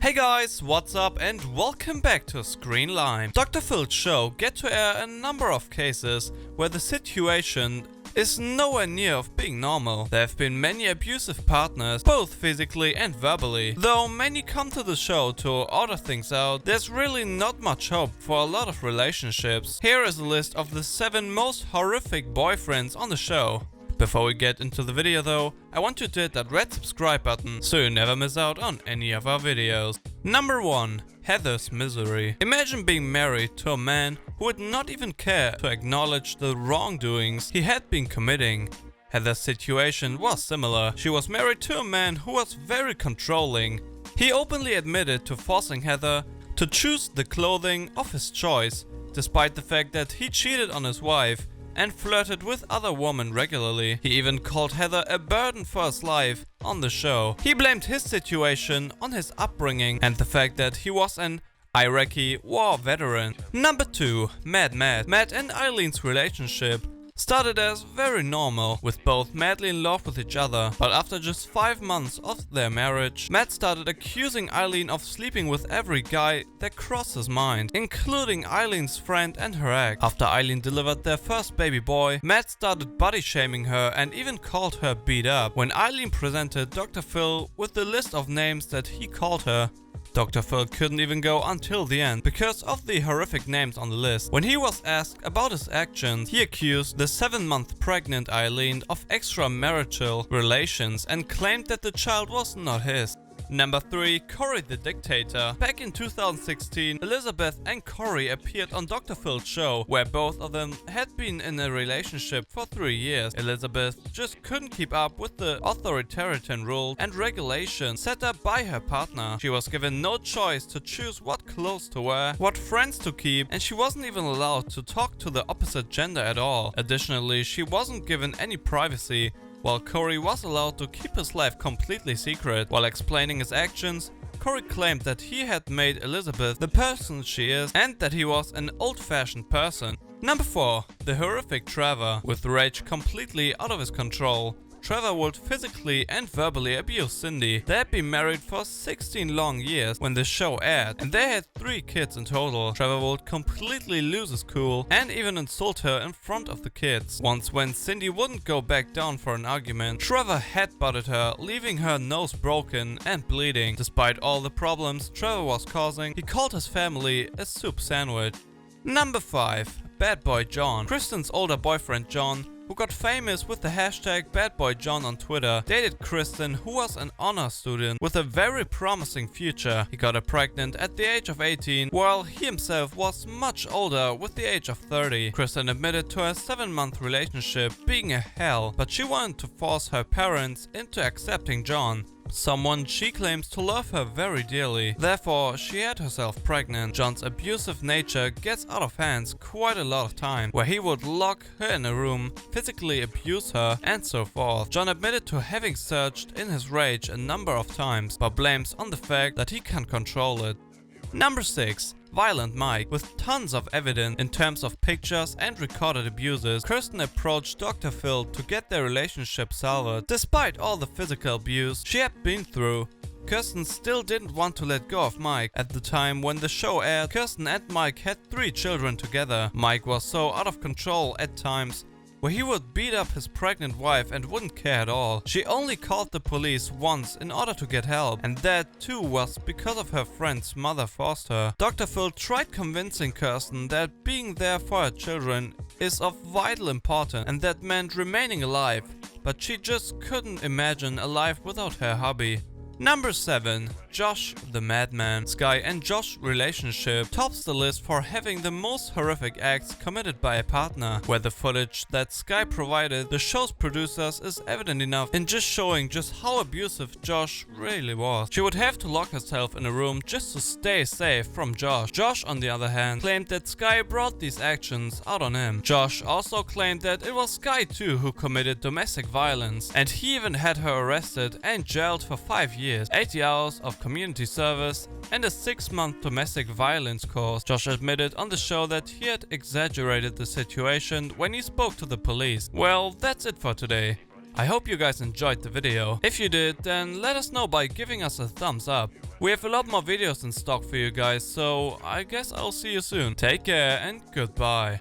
Hey guys, what's up and welcome back to Screen Lime. Dr. Phil's show get to air a number of cases where the situation is nowhere near of being normal. There have been many abusive partners, both physically and verbally. Though many come to the show to order things out, there's really not much hope for a lot of relationships. Here is a list of the 7 most horrific boyfriends on the show. Before we get into the video though, I want you to hit that red subscribe button so you never miss out on any of our videos. Number 1. Heather's misery. Imagine being married to a man who would not even care to acknowledge the wrongdoings he had been committing. Heather's situation was similar. She was married to a man who was very controlling. He openly admitted to forcing Heather to choose the clothing of his choice, despite the fact that he cheated on his wife and flirted with other women regularly. He even called Heather a burden for his life on the show. He blamed his situation on his upbringing and the fact that he was an Iraqi war veteran. Number 2. Matt. Matt and Eileen's relationship started as very normal, with both madly in love with each other. But after just 5 months of their marriage, Matt started accusing Eileen of sleeping with every guy that crossed his mind, including Eileen's friend and her ex. After Eileen delivered their first baby boy, Matt started body shaming her and even called her beat up. When Eileen presented Dr. Phil with the list of names that he called her, Dr. Phil couldn't even go until the end because of the horrific names on the list. When he was asked about his actions, he accused the 7-month pregnant Eileen of extramarital relations and claimed that the child was not his. Number 3. Corey the Dictator. Back in 2016, Elizabeth and Corey appeared on Dr. Phil's show, where both of them had been in a relationship for 3 years. Elizabeth just couldn't keep up with the authoritarian rules and regulations set up by her partner. She was given no choice to choose what clothes to wear, what friends to keep, and she wasn't even allowed to talk to the opposite gender at all. Additionally, she wasn't given any privacy, while Corey was allowed to keep his life completely secret. While explaining his actions, Corey claimed that he had made Elizabeth the person she is and that he was an old-fashioned person. Number 4. The horrific Trevor. With rage completely out of his control, Trevor would physically and verbally abuse Cindy. They had been married for 16 long years when the show aired, and they had 3 kids in total. Trevor would completely lose his cool and even insult her in front of the kids. Once when Cindy wouldn't go back down for an argument, Trevor headbutted her, leaving her nose broken and bleeding. Despite all the problems Trevor was causing, he called his family a soup sandwich. Number 5. Bad Boy John. Kristen's older boyfriend John, who got famous with the hashtag BadBoyJohn on Twitter, dated Kristen, who was an honor student with a very promising future. He got her pregnant at the age of 18, while he himself was much older with the age of 30. Kristen admitted to a 7-month relationship being a hell, but she wanted to force her parents into accepting John, someone she claims to love her very dearly. Therefore, she had herself pregnant. John's abusive nature gets out of hands quite a lot of time, where he would lock her in a room, physically abuse her, and so forth. John admitted to having surged in his rage a number of times, but blames on the fact that he can't control it. Number 6. Violent Mike. With tons of evidence in terms of pictures and recorded abuses, Kirsten approached Dr. Phil to get their relationship salvaged. Despite all the physical abuse she had been through, Kirsten still didn't want to let go of Mike. At the time when the show aired, Kirsten and Mike had 3 children together. Mike was so out of control at times, where he would beat up his pregnant wife and wouldn't care at all. She only called the police once in order to get help, and that too was because of her friend's mother forced her. Dr. Phil tried convincing Kirsten that being there for her children is of vital importance and that meant remaining alive, but she just couldn't imagine a life without her hubby. Number 7. Josh the Madman. Sky and Josh's relationship tops the list for having the most horrific acts committed by a partner, where the footage that Sky provided the show's producers is evident enough in just showing just how abusive Josh really was. She would have to lock herself in a room just to stay safe from Josh. Josh, on the other hand, claimed that Sky brought these actions out on him. Josh also claimed that it was Sky too who committed domestic violence, and he even had her arrested and jailed for 5 years, 80 hours of community service, and a 6-month domestic violence course. Josh admitted on the show that he had exaggerated the situation when he spoke to the police. Well, that's it for today. I hope you guys enjoyed the video. If you did, then let us know by giving us a thumbs up. We have a lot more videos in stock for you guys, so I guess I'll see you soon. Take care and goodbye.